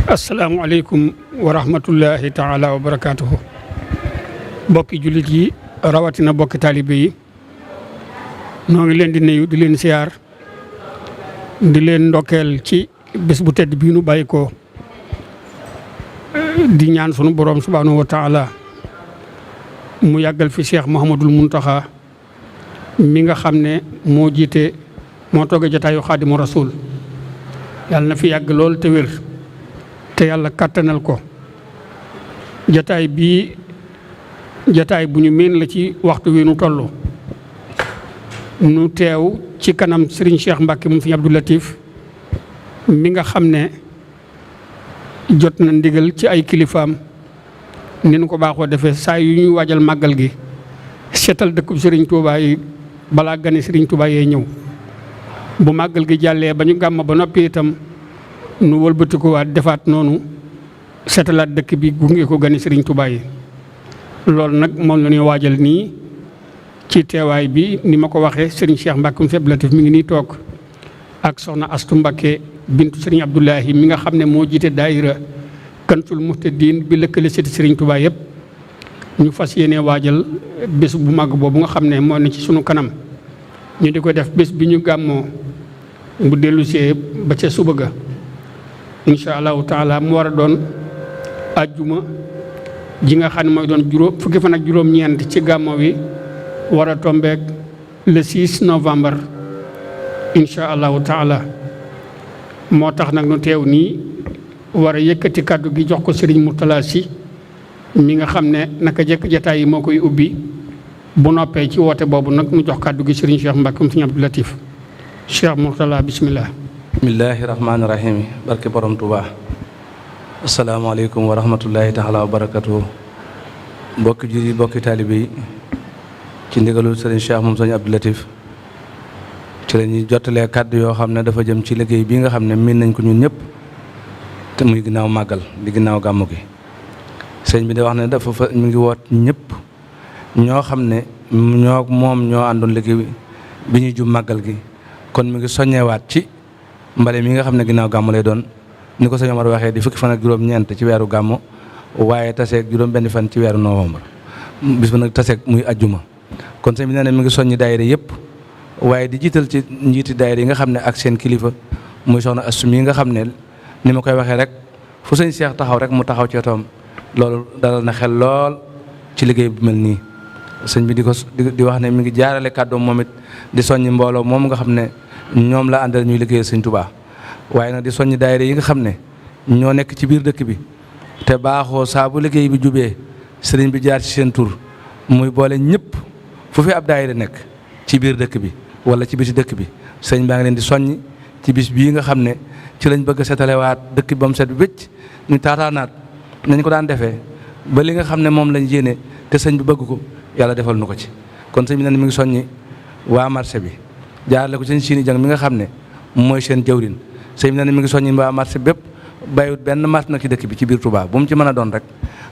asalaamualeykum wa rahmatullahi taala wa barakaatuhu. bokki jullit yi rawatina bokki taalibe yi noo ngi leen di nuyu di leen siyaar di leen ndokkeel ci bés bu tedd bii nu bàyyi ko di ñaan sunu borom subhaanahu wa taala mu yàggal fi Cheikh Mouhamadul Mountakha mi nga xam ne moo jiite moo toogee jotaayu Xaadimu Rasuul yàlla na fi yàgg lool te wér te yàlla kàttanal ko. jataay bii jataay bu ñu miin la ci waxtu wi nu toll nu teew ci kanam Serigne Cheikh Mbacke moom Serigne Abdou Latif mi nga xam ne jot na ndigal ci ay kilifaam ni nu ko baaxoo defee saa yu ñuy waajal màggal gi seetal dëkkub Serigne Touba yi balaa gane Serigne Touba yee ñëw bu màggal gi jàllee ba ñu gàmm ba noppi itam nu wëlbatikuwaat defaat noonu seetalaat dëkk bi gunge ko gane Serigne Touba yi. loolu nag moom la ñuy waajal nii ci teewaay bi ni ma ko waxee Serigne Cheikh Mbacke mu Abdou Latif mi ngi nii toog ak soxna Astu Mbacke bintu Serigne Abdoulahi mi nga xam ne moo jiite daayira Kansul Muhtadin bi lëkkale seti Serigne Touba yëpp ñu fas yéene waajal bés bu màgg boobu nga xam ne moo ne ci sunu kanam ñu di ko def bés bi ñu gàmmoo bu dellusee ba ca suba ga incha allahu taala mu war a doon ajjuma ji nga xam ne mooy doon fukki fan ak juróom-ñeent ci gàmmo wi war a tombeek le 6 novembre incha allahu taala moo tax nag nu teew nii war a yëkkati kàddu gi jox ko Serigne Mourtala Sy mi nga xam ne naka jekk jataay yi moo koy ubbi bu noppee ci woote boobu nag nu jox kàddu gi Serigne Cheikh Mbacke Serigne Abdou Latif Cheikh Mourtala bismillah. bismillahi rahmaani rahim barke borom Touba. asalaamaaleykum wa rahmatullahi taala wa barakatuhu. mbokki jur yi mbokki taalibe yi ci ndigalul Serigne Cheikh moom Serigne Abdou Latif ci la ñuy jottalee kàddu yoo xam ne dafa jëm ci liggéey bi nga xam ne miin nañ ko ñun ñëpp te muy ginnaaw màggal di ginnaaw gàmmu gi. sëñ bi di wax ne dafa fa mi ngi woot ñëpp ñoo xam ne ñoo àndoon liggéey bi ñuy jub màggal gi kon mi ngi soññewaat ci mbale mi nga xam ne ginnaaw gàmmu lay doon ni ko sëñ Omar waxee di fukki fan ak juróom-ñeent ci weeru gàmmu waaye taseeg juróom-benn fan ci weeru novembre bis ba nag taseeg muy ajjuma. kon sëñ bi nee na mi ngi soññi daayira yëpp waaye di jiital ci njiiti daayira yi nga xam ne ak seen kilifa muy soxna Astu mi nga xam ne ni ma koy waxee rek fu sëñ Cheikh taxaw rek mu taxaw ci wetam loolu dalal na xel lool ci liggéey bu mel nii. sëñ bi di wax ne mi ngi jaarale kàddoom moom it di soññi mbooloo moom nga xam ne ñoom la àndal ñuy liggéeyal sëñ Touba waaye nag di soññi daayira yi nga xam ne ñoo nekk ci biir dëkk bi te baaxoo saa bu liggéey bi jubee sëriñ bi jaar ci seen tur muy boole ñëpp fu fi ab daayira nekk ci biir dëkk bi wala ci biti dëkk bi sëriñ baa ngi leen di soññi ci bis bii nga xam ne ci lañ bëgg a setalewaat dëkk bi ba mu set wécc ñu taataanaat nañ ko daan defee ba li nga xam ne moom lañ yéene te sëñ bi bëgg ko yàlla defal nu ko ci. kon sëñ bi ne mi ngi soññi waa marché bi jaarale ko sëñ Siini Jang mi nga xam ne mooy seen jawrin sëñ bi ne mi ngi soññi waa marché bépp bàyyiwut benn marché nag ci dëkk bi ci biir Touba bu mu ci mën a doon rek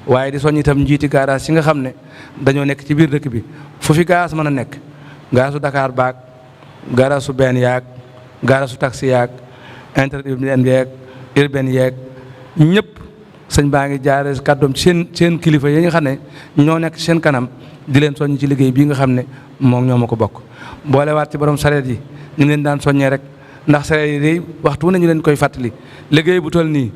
waaye di soññi itam njiiti garage yi nga xam ne dañoo nekk ci biir dëkk bi fu fi garage mën a nekk garage su Dakar baag garage su benn yaag garage su taxi yaag interurbaine yeeg urbaine yeeg ñëpp sëñ baa ngi jaare kàddoom ci seen kilifa yi nga xam ne ñoo nekk seen kanam di leen soññ ci liggéey bii nga xam ne moom ñoo ma ko bokk. boolewaat ci borom sareet yi ñu leen daan soññee rek ndax sareet yi waxtu ne ñu leen koy fàttali liggéey bu toll nii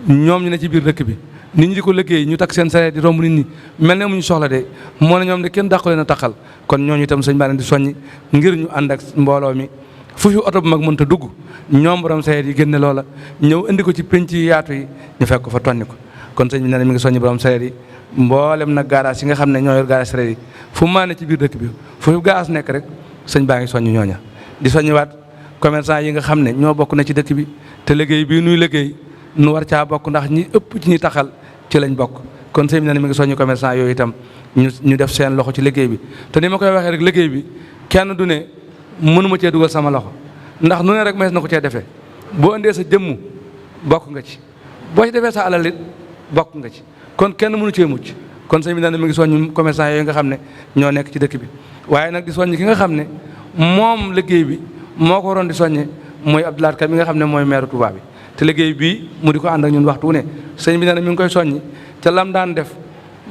ñoom ñu ne ci biir dëkk bi nit ñi di ko liggéey ñu takk seen sareet di romb nit ñi mel ne amuñu soxla de moo ne ñoom de kenn dàqu leen a taxal kon ñooñu itam sëñ baa leen di soññi ngir ñu ànd ak mbooloo mi fu fi oto bu mag mënta dugg ñoom borom sareet yi génne loola ñëw indi ko ci penc yi yaatu yi ñu fekk ko fa tonni ko. kon sëñ bi nee na mi ngi soññi borom sareet yi mboolem nag garage yi nga xam ne ñoo yor garage sareet yi fu mu maane ci biir dëkk bi fu fi garage nekk rek sëñ baa ngi soññi ñooña di soññiwaat commerçant yi nga xam ne ñoo bokk na ci dëkk bi te liggéey bii nuy liggéey nu war caa bokk ndax ñi ëpp ci ñi taxal ci lañ bokk kon sëñ bi nee na mi ngi soññi commerçant yooyu itam ñu def seen loxo ci liggéey bi te ni ma koy waxee rek liggéey bi kenn du ne mënuma cee dugal sama loxo ndax nu ne rek mees na ko cee defee boo indee sa jëmm bokk nga ci boo ci defee sa alal it bokk nga ci kon kenn mënu cee mucc kon sëñ bi nee na mi ngi soññ commerçant yooyu nga xam ne ñoo nekk ci dëkk bi waaye nag di soññ ki nga xam ne moom liggéey bi moo ko waroon di soññe mooy Abdou Lahad Ka mi nga xam ne mooy maire Touba bi te liggéey bii mu di ko ànd ak ñun waxtu wu ne sëñ bi nee na mi ngi koy soññi ca lam daan def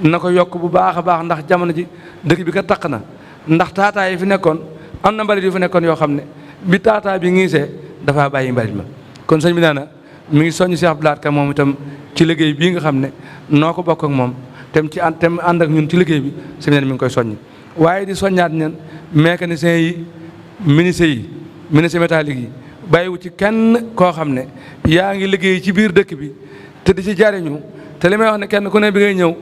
na ko yokk bu baax a baax ndax jamono ji dëkk bi ka taq na ndax taataa yi fi nekkoon am na mbalit yu fi nekkoon yoo xam ne bi taataa bi ngiisee dafaa bàyyi mbalit ma kon sëñ bi nee na mi ngi soññ Cheikh Abdou Lahad Ka moom itam ci liggéey bii nga xam ne noo ko bokk ak moom tem ànd ak ñun ci liggéey bi sëñ bi nee na mi ngi koy soññ waaye di soññaat ñen mécaniciens yi menuisiers métalliques yi bàyyiwu ci kenn koo xam ne yaa ngi liggéey ci biir dëkk bi te di ci jariñu te li may wax ne kenn ku ne bi ngay ñëw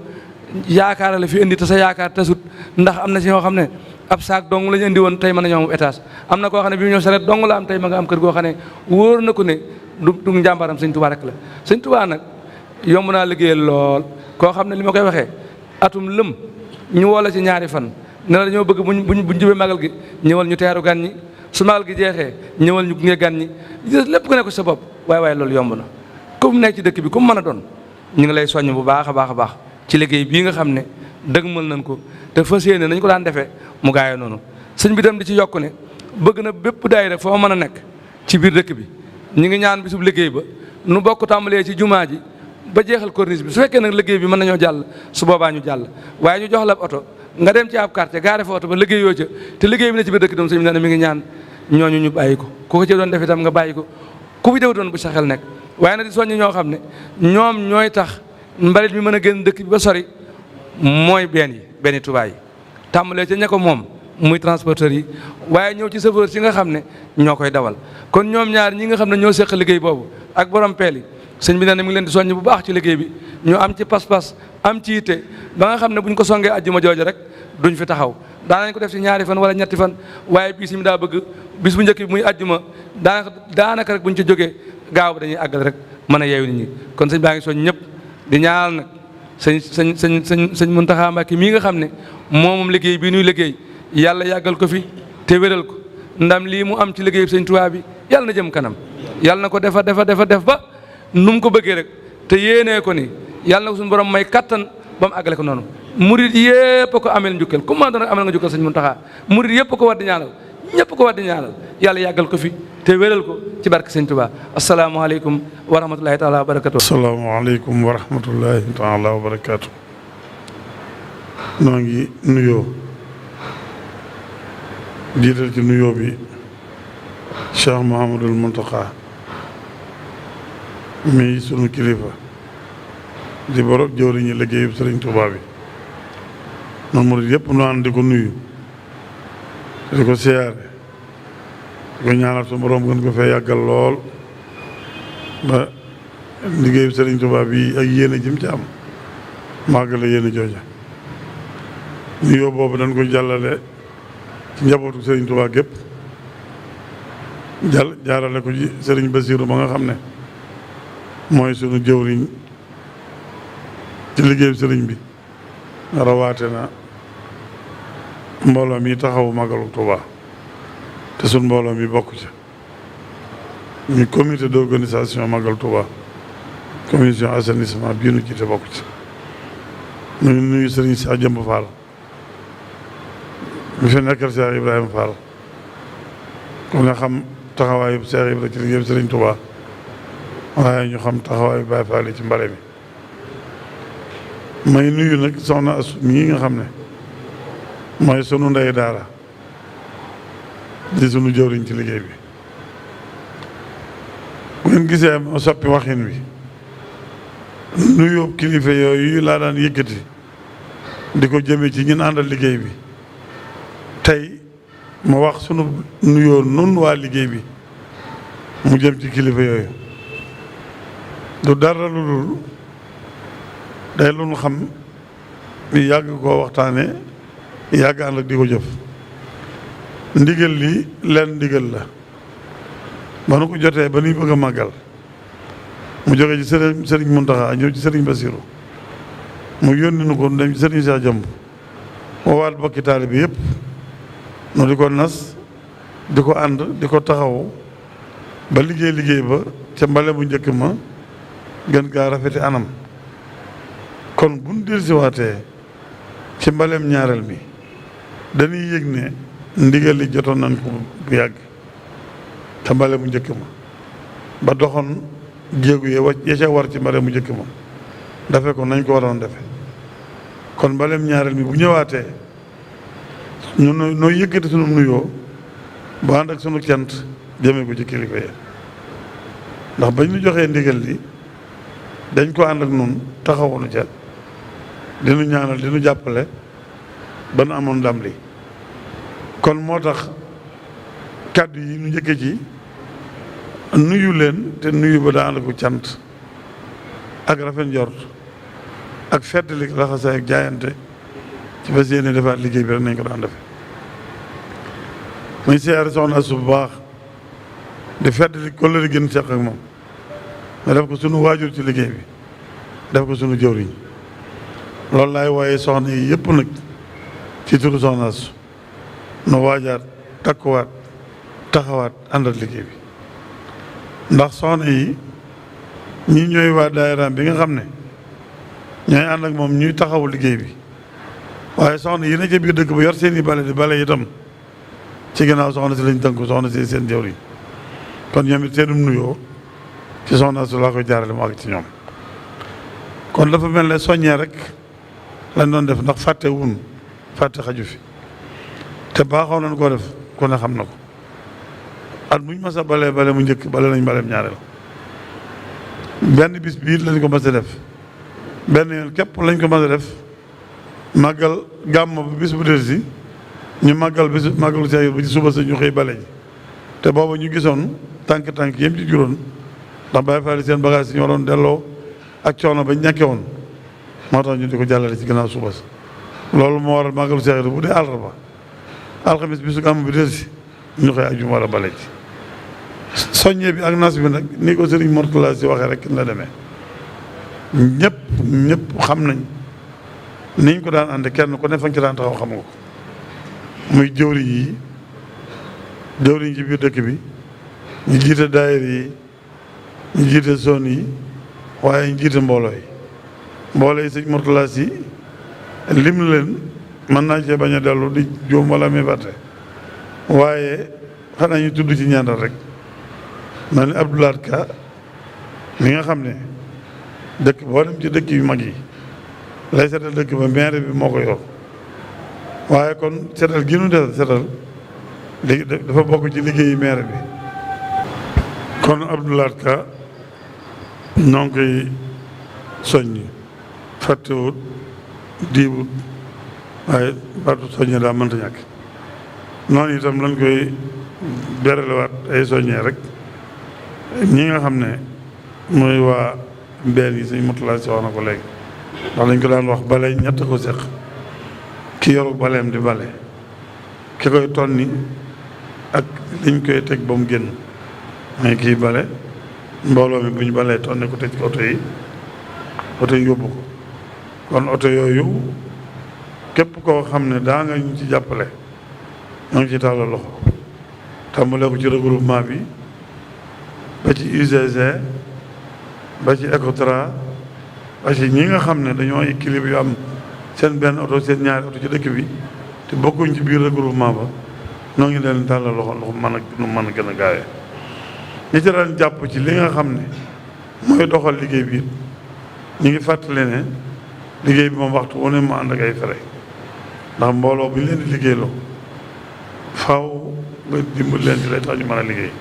yaakaar la fi indi te sa yaakaar tasut ndax am na si ñoo xam ne ab saak dong la ñu indi woon tey mën nañoo am étage am na koo xam ne bi mu ñëw saret dong la am tey ma nga am kër goo xam ne wóor na ko ne du njàmbaaram sëñ Tuubaa rek la sëñ Tuubaa nag yomb naa liggéeyal lool koo xam ne li ma koy waxee atum lëm ñu woo la ci ñaari fan ne la dañoo bëgg buñ jubee magal gi ñëwal ñu teeru gan ñi su magal gi jeexee ñëwal ñu gunge gan ñi lépp ku ne ko sa bopp waaye loolu yomb na ku mu nekk ci dëkk bi ku mu mën a doon ñu ngi lay soññ bu baax a baax ci liggéey bii nga xam ne dëgmal nañ ko te fas yéene nañ ko daan defee mu gaayoo noonu sëñ bi dem di ci yokk ne bëgg na bépp daayira foo mën a nekk ci biir dëkk bi ñu ngi ñaan bisub liggéey ba nu bokk tàmbalee ci jumaa ji ba jeexal corniche bi su fekkee nag liggéey bi mën nañoo jàll su boobaa ñu jàll waaye ñu jox la oto nga dem ci ab quartier gaare fa oto ba liggéey yoo ca te liggéey bi ne ci biir dëkk doom sëñ bi ne mi ngi ñaan ñooñu ñu bàyyi ko ku ko ci doon def itam nga bàyyi ko ku fi dew doon bu sa xel nekk waaye nag di soññi ñoo xam ne ñoom ñooy tax mbalit mi mën a génn dëkk bi ba sori mooy benn Tuubaa yi tàmbalee ca ña ko moom muy transporteur yi waaye ñëw ci chauffeur si nga xam ne ñoo koy dawal kon ñoom ñaar ñi nga xam ne ñoo seq liggéey boobu ak borom peel yi sëñ bi nee na mi ngi leen di soññ bu baax ci liggéey bi ñu am ci pas-pas am ci yitte ba nga xam ne buñ ko songee ajjuma jooju rek duñ fi taxaw daanañ ko def ci ñaari fan wala ñetti fan waaye bis mi daa bëgg bis bu njëkk bi muy ajjuma daanaka rek buñ ci jógee gaaw ba dañuy àggal rek mën a yeewu nit ñi kon sëñ baa ngi soñ ñëpp di ñaanal nag sëñ Muntaxa Mbàkke mii nga xam ne moomum liggéey bii nuy liggéey yàlla yàggal ko fi te wéral ko ndam lii mu am ci liggéey sëñ Tuubaa bi yàlla na jëm kanam yàlla na ko def ba nu mu ko bëggee rek te yéenee ko ni yàlla na ko suñu borom may kattan ba mu àggale ko noonu murid yépp ko amel njukkal ku ma doon amel nga njukkal sëñ Muntaxa murid yépp ko war di ñaanal ñëpp ko war di ñaanal yàlla yàggal ko fi te wéral ko ci barke sëñ Tuubaa asalaamaaleykum wa rahmatulahi taala wa barakatu asalaamaaleykum wa rahmatullahi taala wa barakatu noo ngi nuyoo jiital ci nuyoo bi Cheikh Mouhamadul Muntaxa mi sunu kilifa di borom jëwriñu liggéeyu Sëriñ Tuubaa bi noonu murid yëpp nu ànd di ko nuyu di ko siyaare di ko ñaanal su borom gën ko fee yàggal lool ba liggéeyu Sëriñ Tuubaa bi ak yéene jëm ci am màggale yéene jooja nuyoo boobu dañ ko jàllale ci njabootu Sëriñ Tuubaa gépp jaarale ko ci Sëriñ Basiiru ba nga xam ne mooy sunu jëwriñ ci liggéeyu sëriñ bi rawaate na mbooloo mi taxawu Magalu Tuubaa te sun mbooloo mi bokk ci ñu comité d'organisation Magalu Tuubaa commission assainissement bii nu jiite bokk ci ñu nuyu sëriñ Cheikh Jëmb Fall mi fi nekkal Cheikh Ibrahima Fall ku ne xam taxawaayu Cheikh Ibrahima ci liggéeyu sëriñ Tuubaa waaye ñu xam taxawaayu Baay Faal ci mbale mi may nuyu nag soxna Asu mii nga xam ne mooy sunu ndey daara di sunu jëwriñ ci liggéey bi bu ngeen gisee ma soppi waxin wi nuyu kilifa yooyu laa daan yëkkati di ko jëme ci ñun àndal liggéey bi tey ma wax sunu nuyoo nun waa liggéey bi mu jëm ci kilifa yooyu du dara lu dul day lu nu xam yàgg koo waxtaane yàgg ànd ak di ko jëf ndigal li leen ndigal la ba nu ko jotee ba nuy bëgg a màggal mu jóge ci sëriñ Muntaxa ñëw ci sëriñ Basiru mu yónni nu ko dem ci sëriñ Cheikh Jëmb woowaat bokki taalibe bi yëpp nu di ko nas di ko ànd di ko taxaw ba liggéey ba ca mbale bu njëkk ma gën gaa rafeti anam kon buñ dellusiwaatee ci mbaleem ñaareel mi dañuy yëg ne ndigal li jotoon nañ ko bu yàgg te mbale bu njëkk ma ba doxoon jéegu ya ca war ci mbale mu njëkk moom dafe ko nañ ko waroon defe kon mbaleem ñaareel mi bu ñëwaatee ñun noo yëkkati sunu nuyoo bu ànd ak sunu cant jëmee ko ci kilifa yi ndax bañ ñu joxee ndigal li dañ ko ànd ak nun taxawunu ca dinu ñaanal dinu jàppale ba nu amoon ndam li kon moo tax kàddu yi nu njëkke ci nuyu leen te nuyu ba daa ànd ak cant ak rafet njort ak feddali laxasaay ak jaayante ci fas yéene defaat liggéey bi rek nañ ko daan defe muy siyaare soxna su bu baax di feddali kóllëre gën seq ak moom nga def ko sunu waajur ci liggéey bi def ko sunu jëwriñ loolu laay wooye soxna yi yëpp nag ci turu soxna su nu waajaat takkuwaat taxawaat àndal liggéey bi ndax soxna yi ñi ñooy waa daayiraam bi nga xam ne ñooy ànd ak moom ñuy taxawu liggéey bi waaye soxna yi na ci biir dëkk bu yor seen i bale di bale itam ci ginnaaw soxna si lañ tënku soxna si seen jëwriñ kon ñoom it seenum nuyoo ci soxna su laa koy jaarale mu àgg ci ñoom kon dafa mel ne soññee rek lañ doon def ndax fàtte wun fàtte xaju fi te baaxoon nañ koo def ku ne xam na ko at muñ mas a bale mu njëkk bale nañ baleem ñaareel benn bis bii lañ ko mas a def benn yoon képp lañ ko mas a def màggal gàmm ba bis bu del si ñu màggal bis màggalu seegir bu ci suba sa ñu xëy bale ji te booba ñu gisoon tànk yém ci juróon ndax Baay Faal seen bagage yi ñu waroon delloo ak coono bañ ñàkke woon moo tax ñu di ko jàllale ci gannaaw suba sa loolu moo waral màggalu seegir bu dee àllarba alxamis bisu gàmm bi del si ñu xëy ak jum war a bale ji soññe bi ak nas bi nag ni ko Sëriñ Mortala si waxee rek la demee ñëpp xam nañ niñ ko daan ànde kenn ku ne fa nga ci daan taxaw xam nga ko muy jëwriñ ci biir dëkk bi ñu jiite daayira yi ñu jiite zone yi waaye ñu jiite mbooloo yi Sëriñ Mortala si lim leen mën naa cee bañ a dellu di juum wala muy batte waaye xanaa ñu tudd ci ñaanal rek mel ni Abdoulaye Ka mi nga xam ne dëkk boo dem ci dëkk yu mag yi lay setal dëkk ba maire bi moo ko yor waaye kon setal gi nu def setal léegi dafa bokk ci liggéeyu maire bi kon Abdoulaye Ka ñoo ngi koy soññ fàttewut diibut waaye baatu soññee daa mënta ñàkk noonu itam lañ koy beralewaat ay soññee rek ñi nga xam ne mooy waa mbeen yi Sëñ Murtala si wax na ko léegi ndax dañ ko daan wax bale ñett ko seq ki yoru baleem di bale ki koy tonni ak liñ koy teg ba mu génn mais kii bale mbooloo mi bu ñu balee tonni ko tëj ko oto yi yóbbu ko kon oto yooyu képp koo xam ne daa nga ñu ci jàppale ñoo ngi ci tàllal loxo tàmbalee ko ci regroupement bi ba ci UGC ba ci Ecotra ba ci ñi nga xam ne dañoo équilibre yu am seen benn oto seen ñaari oto ci dëkk bi te bokkuñ ci biir regroupement ba noo ngi leen tàllal loxo nu mën a gën a gaawee ñi ci daan jàpp ci li nga xam ne mooy doxal liggéey bi ñu ngi fàttali ne liggéey bi moom waxtu wu ne mu ànd ak ay fere ndax mbooloo bu ñu leen di liggéeyloo faaw nga dimbali leen ci lay tax ñu mën a liggéey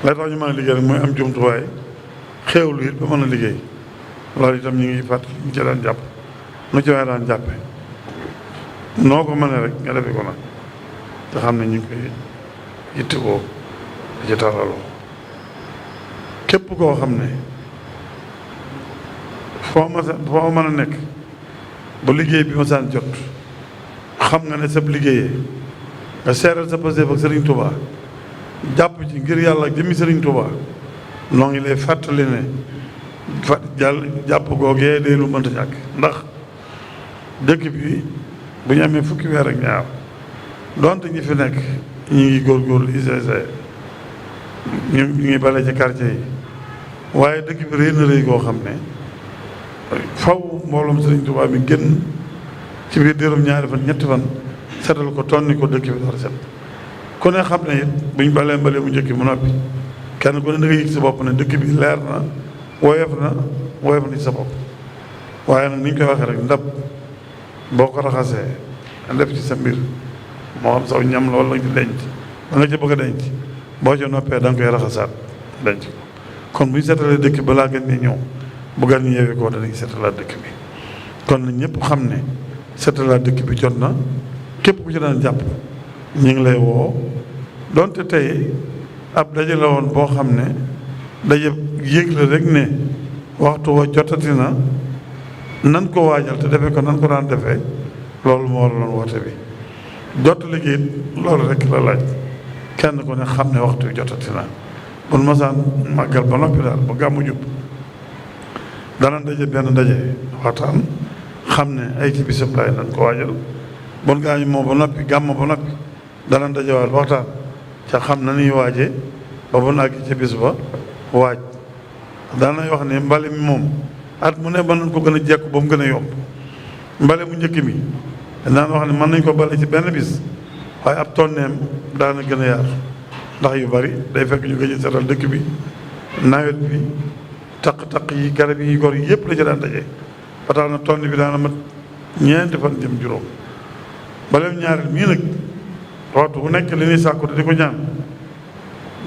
lay tax ñu mën a liggéey rek mooy am jumtuwaay xéewlu it ba mën a liggéey loolu itam ñu ngi fàttali ñu ci daan jàpp nu ci waaye daan jàppe noo ko mënee rek nga defe ko nag te xam ne ñu ngi koy yittewoo di ci talaloo képp koo xam ne foo mën a nekk ba liggéey bi ma saan jot xam nga ne sab liggéeyee nga seeral sa pasé ak Serigne Touba jàpp ci ngir yàlla ak jëmmi Serigne Touba noo ngi lay fàttali ne jàpp googee day lu mënta ñàkk ndax dëkk bi bu ñu amee fukki weer ak ñaar donte ñi fi nekk ñu ngi góorgóorlu ICC ñu ngi bale ci quartier yi waaye dëkk bi rëy na rëy koo xam ne faw mbooloom Serigne Touba mi génn ci biir diirum ñaari fan ñetti fan setal ko tonni ko dëkk bi door set ku ne xam ne it buñ balee mbale mu njëkk mu noppi kenn ku ne da nga yëg sa bopp ne dëkk bi leer na woyof na ci sa bopp. waaye nag ni ñu koy waxee rek ndab boo ko raxasee def ci sa mbir moo xam saw ñam la wala nga ci denc da nga ci bëgg a denc boo ca noppee da nga koy raxasaat denc ko kon bu ñu seetalee dëkk bi balaa gan ñi ñëw bu gan ñi yeewee ko danañ seetalaat dëkk bi kon nag ñëpp xam ne seetalaat dëkk bi jot na képp ku ci daan jàpp ñu ngi lay woo donte tey ab daje la woon boo xam ne daje yéeg la rek ne waxtu wa jotati na nan ko waajal te defee ko nan ko daan defee loolu moo waraloon woote bi jot liggéey loolu rek la laaj kenn ku ne xam ne waxtu wi jotati na bu nu masaan màggal ba noppi daal ba gàmmu jub dana daje benn daje waxtaan xam ne ay ci bisam laay nan ko waajal bon gaañu moom ba noppi gàmm ba noppi dana dajewaat waxtaan ca xam na nuy waaje ba bu àgg ci bis ba waaj daanay wax ne mbale mi moom at mu ne mën nañ ko gën a jekku ba mu gën a yomb mbale mu njëkk mi daan wax ne mën nañ ko bale ci benn bis waaye ab tonneem daana gën a yaatu ndax yu bari day fekk ñu gëj a seetal dëkk bi nawet bi taq-taq yi garab yi gor yi yëpp la ci daan daje ba tax na tonne bi daana mat ñeenti fan jëm juróom baleem ñaareel mii nag waxtu bu nekk li ñuy sàkku di ko ñaan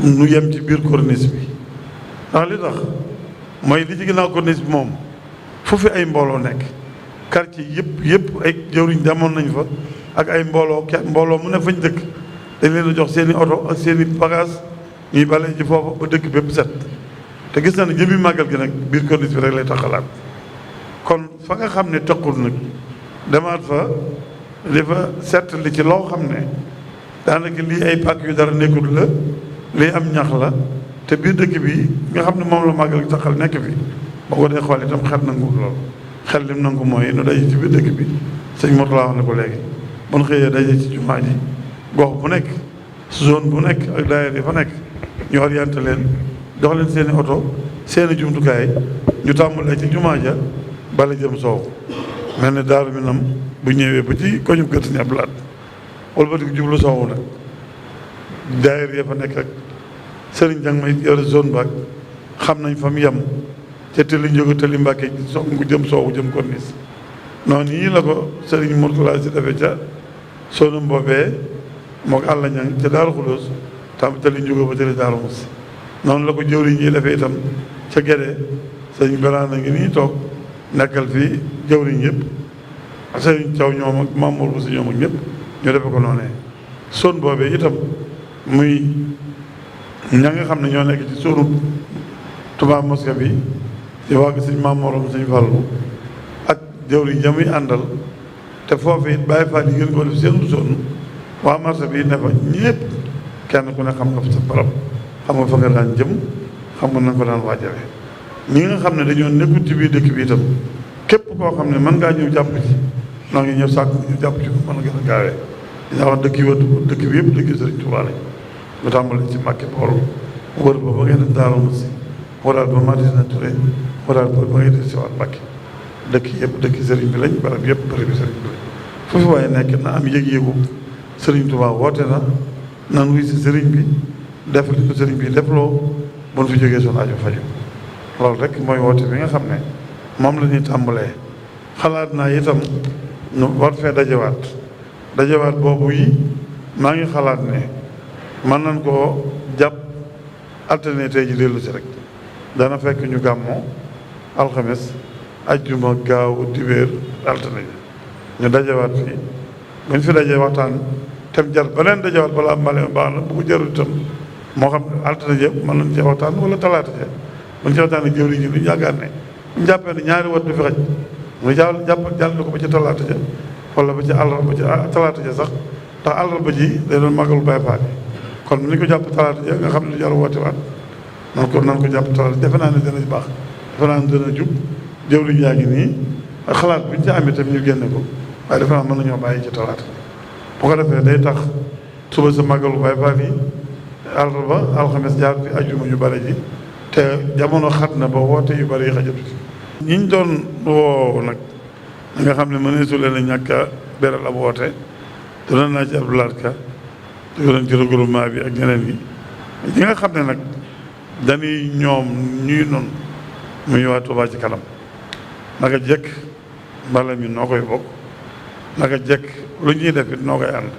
nu yem ci biir corniche bi ndax li tax mooy li ci ginnaaw corniche bi moom fu fi ay mbooloo nekk quartier yëpp ay jëwriñ demoon nañ fa ak ay mbooloo mu ne fañ dëkk dañ leen a jox seen i oto ak seen i bagage ñuy bale ji foofa ba dëkk bépp set te gis na ne jëmmi màggal gi nag biir corniche bi rek lay taxalaat kon fa nga xam ne tëqul nag demaat fa di fa seetli ci loo xam ne daanaka lii ay pàkk yu dara nekkul la lii am ñax la te biir dëkk bi nga xam ne moom la màggal gi taxal nekk fi boo ko dee xool itam xel nangu lool xel lim nangu mooy nu daje ci biir dëkk bi sëñ Mourtala wax na ko léegi bu ñu xëyee daje ci jumaa ji gox bu nekk zone bu nekk ak daayira yi fa nekk ñu orienté leen jox leen seen i oto seen i jumtukaay ñu tàmbalee ci jumaa ja bala jëm soow mel ne daaru minam bu ñëwee ba ci koñu gët ni ab laat wala ba di jublu soowu nag daayira yi fa nekk ak sëriñ jang may yore zone baag xam nañ fa mu yem ca tëli njóge tëli mbàkke ngu jëm soowu jëm corniche noonu yii la ko sëriñ Mourtala si defee ca sonu mboobee moo ko àlla ñang ca daaru xulóos tam tëli njóge ba tëli daaru mus noonu la ko jëwriñ yi defee itam ca Gédé sëriñ Beraana ngi nii toog nekkal fii jëwriñ yëpp sëriñ Thiaw ñoom ak Mamour bu si ñoom ak ñëpp ñu defe ko noonee son boobee itam muy ña nga xam ne ñoo nekk ci sunu Touba mosquée bi ci wàgg sëñ Mamooram sëñ Fallu ak jëwriñ ja muy àndal te foofu it bàyyi faat yi gën ko def seen sonn waa marché bi ne fa ñëpp kenn ku ne xam nga fa sa barab xam nga fa nga daan jëm xam nga na ko daan waajale ñi nga xam ne dañoo nekkul ci biir dëkk bi itam képp koo xam ne mën ngaa ñëw jàpp ci noo ngi ñëw sàkk ñu jàpp ci ko mën a gën a gaawee dañaa wax dëkk yi wër dëkk bi yëpp dëkk Sëriñ Tuubaa lañ ñu tàmbali ci Mbàkke Bawol wër ba ngay dem Daaru Musi waraat ba Madina Touré waraat ba ngay dem si waat Mbàkke dëkk yëpp dëkk sëriñ bi lañ barab yëpp barab bi sëriñ bi lañ foofu waaye nekk na am yëg-yëgu Sëriñ Tuubaa woote na nan wuy si sëriñ bi def li ko sëriñ bi defloo bon fi jógee son aajo faju loolu rek mooy woote bi nga xam ne moom la ñuy tàmbalee xalaat naa itam ñu war fee dajewaat boobu yi maa ngi xalaat ne mën nañ koo jàpp altine tey ji dellu si rek dana fekk ñu gàmmoo alxames ajjuma gaaw dibéer altine ji ñu dajewaat fii buñ fi dajee waxtaan tem jar beneen dajewaat balaa mbale baax na bu ko jarul itam moo xam altine ji mën nañ cee waxtaan wala talaata ja buñ ci waxtaan ak jëwriñ ñi duñu yaakaar ne ñu jàppee ne ñaari wat du fi xaj mu jàll ko ba ci talaata ja wala ba ci àllarba ci talaata ja sax ndax àllarba ji day doon màggalu Baay Faal kon ni ko jàpp talaata ja nga xam ne du jar woote waat nan ko jàpp talaata defe naa ne dana baax defe naa ne dana jub jëwriñ yaa ngi nii ak xalaat bi ñu ci amee tamit ñu génne ko waaye defe naa mën nañoo bàyyi ci talaata bu ko defee day tax suba sa màggalu Baay Faal yi àllarba alxames jaar fi ajjuma yu bare ji te jamono xat na ba woote yu bari yi xajatu ci ñi ñu doon woo nag nga xam ne mëneesu leen a ñàkk a beral ab woote doon naa ci Abdoulaye Ka doon ci regroupement bi ak ñeneen yi ñi nga xam ne nag dañuy ñoom ñuy noonu muy waa Touba ci kanam naka jekk mbala mi noo koy bokk naka jekk lu ñuy def it noo koy ànd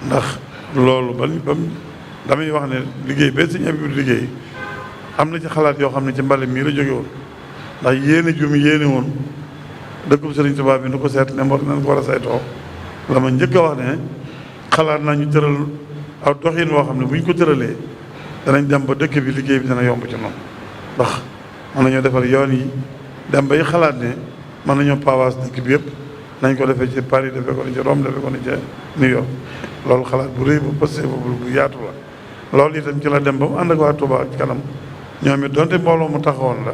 ndax loolu bam damay wax ne liggéey ba Sëñ Abibu liggéey am na ci xalaat yoo xam ne ci mbale mii la jóge woon ndax yéene ju mu yéene woon dëkkub Sëriñ Tuubaa bi nu ko seet ne moo nañ ko war a saytoo la ma njëkk a wax ne xalaat naa ñu tëral aw doxin woo xam ne bu ñu ko tëralee danañ dem ba dëkk bi liggéey bi dana yomb ci noonu ndax mën nañoo defar yoon yi dem bay xalaat ne mën nañoo pawaas dëkk bi yëpp nañ ko defee ci Paris defee ko ne ci Rome defee ko ne ci New York loolu xalaat bu rëy bu pëste bu yaatu la loolu itam ci la dem ba mu ànd ak waa Touba ci kanam ñoom it donte mbooloo mu taxawoon la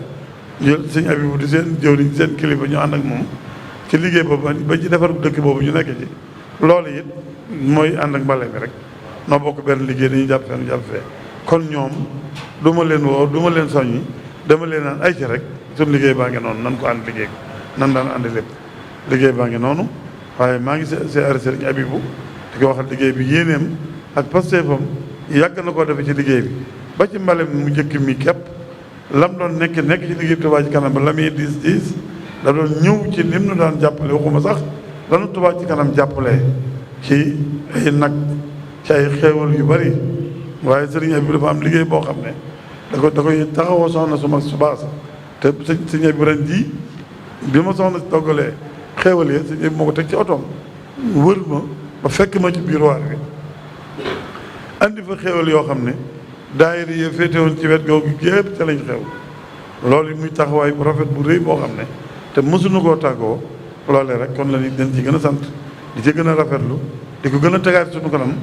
jël Sëñ Abibu di seen jëwriñ seen kilifa ñu ànd ak moom ci liggéey boobu ba ci defar dëkk boobu ñu nekk ci loolu it mooy ànd ak mbale mi rek noo bokk benn liggéey dañuy jàpp fenn jàpp fee kon ñoom du ma leen woo du ma leen soññi dama leen naan ay ci rek suñu liggéey baa ngi noonu nan ko ànd liggéey nan daan ànd lépp liggéey baa ngi noonu waaye maa ngi siyaare Sëriñ Abibu di ko waxal liggéey bi yéeneem ak pasteefam yàgg na koo defe ci liggéey bi ba ci mbale mu njëkk mi képp lam doon nekk ci liggéey bi Touba ci kanam ba la muy diis da doon ñëw ci lim nu daan jàppale waxuma sax lanu Touba ci kanam jàppale ci ay nag ci ay xéewal yu bari waaye Sëriñ Abibu dafa am liggéey boo xam ne da koy taxawoo soxna su mag su baax te Sëriñ Abibu ren ji bi ma soxna si toggalee xéewal yi Sëriñ Abibu moo ko teg ci otoom wër ma ba fekk ma ci biir waar bi andi fa xéewal yoo xam ne daayira yi féete woon ci wet googu yëpp ca lañ xew loolu muy taxawaay bu rafet bu rëy boo xam ne te mësuñu koo tàggoo loolee rek kon la ni dañ ci gën a sant di ci gën a rafetlu di ko gën a tegaat suñu kanam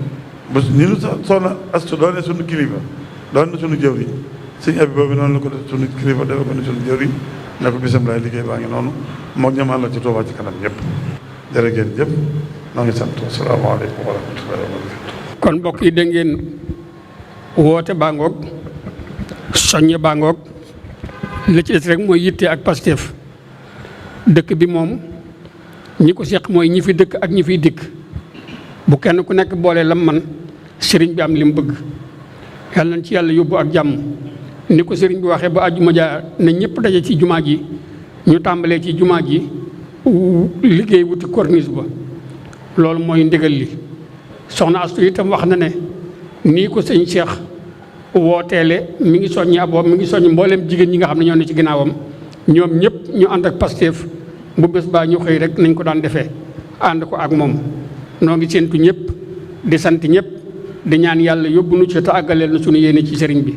ba ni nu soxna Astu doone suñu kilifa doon na suñu jëwriñ Sëñ Abibu boobu noonu la ko def suñu kilifa defe ko ne suñu jëwriñ ne ko bisam laay liggéey baa ngi noonu moom ñam àll ci Touba ci kanam ñëpp jërë ngeen jëf maa ngi sant asalaamaaleykum wa rahmatullahi wa barakatu kon mbokk yi dégg ngeen woote baa ngoog soññe baa ngoog li ci des rek mooy yitte ak Pastef dëkk bi moom ñi ko seq mooy ñi fi dëkk ak ñi fiy dikk bu kenn ku nekk boole lam man sëriñ bi am li mu bëgg yàlla nañ ci yàlla yóbbu ak jàmm ni ko sëriñ bi waxee ba àjjuma ja ne ñëpp daje ci jumaa ji ñu tàmbalee ci jumaa ji liggéey wuti corniche ba loolu mooy ndigal li soxna Astu itam wax na ne nii ko sëñ Cheikh wooteele mi ngi soññi aboo mi ngi soññ mbooleem jigéen ñi nga xam ne ñoo ne ci ginnaawam ñoom ñëpp ñu ànd ak Pastef bu bés baa ñu xëy rek nañ ko daan defee ànd ko ak moom noo ngi séentu ñëpp di sant ñëpp di ñaan yàlla yóbbu nu ci te àggaleel na suñu yéene ci sëriñ bi